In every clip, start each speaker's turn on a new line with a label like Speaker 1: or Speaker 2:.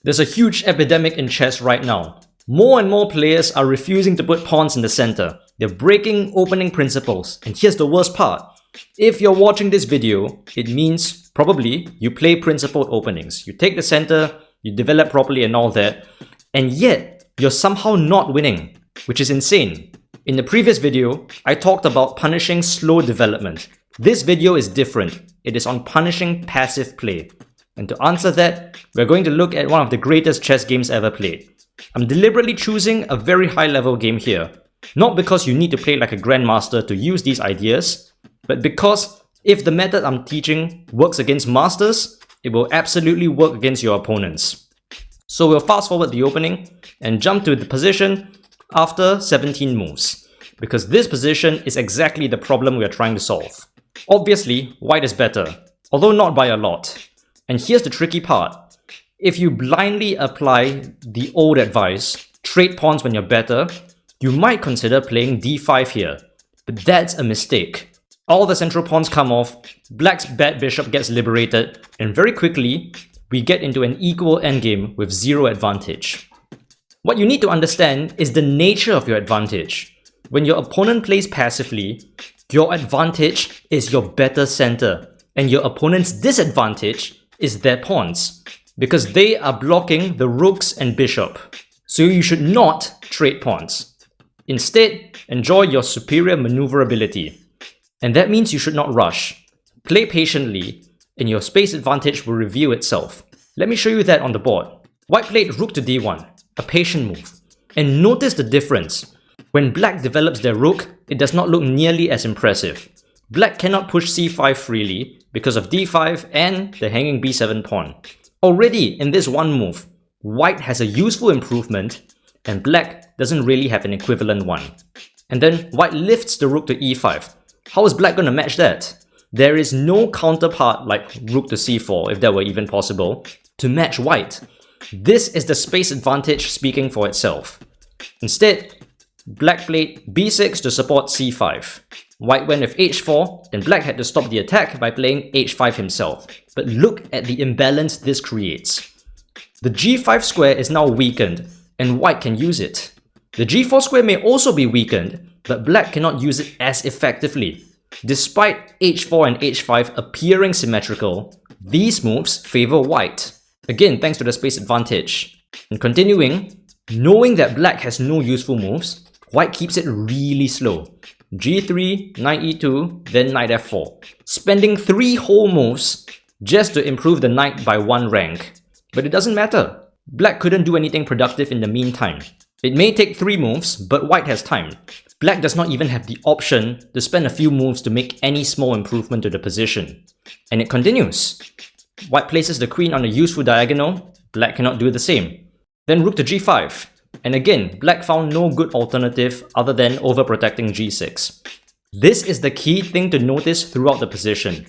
Speaker 1: There's a huge epidemic in chess right now. More and more players are refusing to put pawns in the center. They're breaking opening principles. And here's the worst part. If you're watching this video, it means probably you play principled openings. You take the center, you develop properly and all that, and yet you're somehow not winning, which is insane. In the previous video, I talked about punishing slow development. This video is different. It is on punishing passive play. And to answer that, we're going to look at one of the greatest chess games ever played. I'm deliberately choosing a very high level game here, not because you need to play like a grandmaster to use these ideas, but because if the method I'm teaching works against masters, it will absolutely work against your opponents. So we'll fast forward the opening and jump to the position after 17 moves, because this position is exactly the problem we are trying to solve. Obviously, white is better, although not by a lot. And here's the tricky part. If you blindly apply the old advice, trade pawns when you're better, you might consider playing d5 here. But that's a mistake. All the central pawns come off, black's bad bishop gets liberated, and very quickly, we get into an equal endgame with zero advantage. What you need to understand is the nature of your advantage. When your opponent plays passively, your advantage is your better center, and your opponent's disadvantage is their pawns, because they are blocking the rooks and bishop. So you should not trade pawns. Instead, enjoy your superior maneuverability. And that means you should not rush. Play patiently, and your space advantage will reveal itself. Let me show you that on the board. White played rook to d1, a patient move. And notice the difference. When black develops their rook, it does not look nearly as impressive. Black cannot push c5 freely because of d5 and the hanging b7 pawn. Already in this one move, white has a useful improvement and black doesn't really have an equivalent one. And then white lifts the rook to e5. How is black going to match that? There is no counterpart like rook to c4, if that were even possible, to match white. This is the space advantage speaking for itself. Instead, black played b6 to support c5. White went with h4, and black had to stop the attack by playing h5 himself. But look at the imbalance this creates. The g5 square is now weakened, and white can use it. The g4 square may also be weakened, but black cannot use it as effectively. Despite h4 and h5 appearing symmetrical, these moves favor white. Again, thanks to the space advantage. And continuing, knowing that black has no useful moves, white keeps it really slow. g3, knight e2, then knight f4. Spending 3 whole moves just to improve the knight by 1 rank. But it doesn't matter. Black couldn't do anything productive in the meantime. It may take 3 moves, but white has time. Black does not even have the option to spend a few moves to make any small improvement to the position. And it continues. White places the queen on a useful diagonal, black cannot do the same. Then rook to g5. And again, black found no good alternative other than overprotecting g6. This is the key thing to notice throughout the position.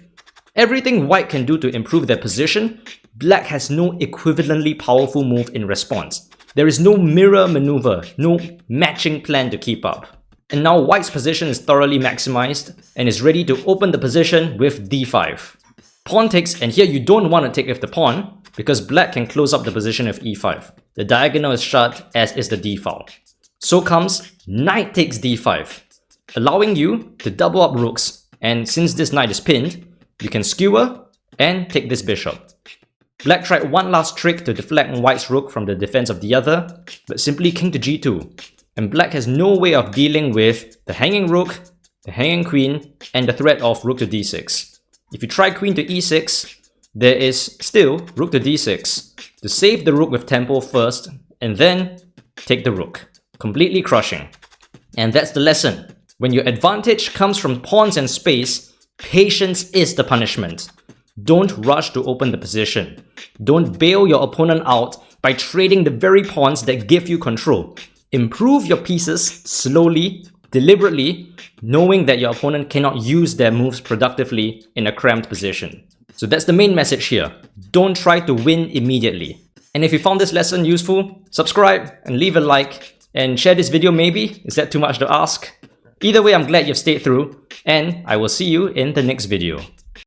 Speaker 1: Everything white can do to improve their position, black has no equivalently powerful move in response. There is no mirror maneuver, no matching plan to keep up. And now white's position is thoroughly maximized and is ready to open the position with d5. Pawn takes, and here you don't want to take with the pawn, because black can close up the position of e5. The diagonal is shut, as is the d-file. So comes knight takes d5, allowing you to double up rooks, and since this knight is pinned, you can skewer and take this bishop. Black tried one last trick to deflect white's rook from the defense of the other, but simply king to g2, and black has no way of dealing with the hanging rook, the hanging queen, and the threat of rook to d6. If you try queen to e6, there is still rook to d6 to save the rook with tempo first and then take the rook, completely crushing. And that's the lesson. When your advantage comes from pawns and space, patience is the punishment. Don't rush to open the position. Don't bail your opponent out by trading the very pawns that give you control. Improve your pieces slowly, deliberately, knowing that your opponent cannot use their moves productively in a cramped position. So that's the main message here. Don't try to win immediately. And if you found this lesson useful, subscribe and leave a like and share this video maybe. Is that too much to ask? Either way, I'm glad you've stayed through, and I will see you in the next video.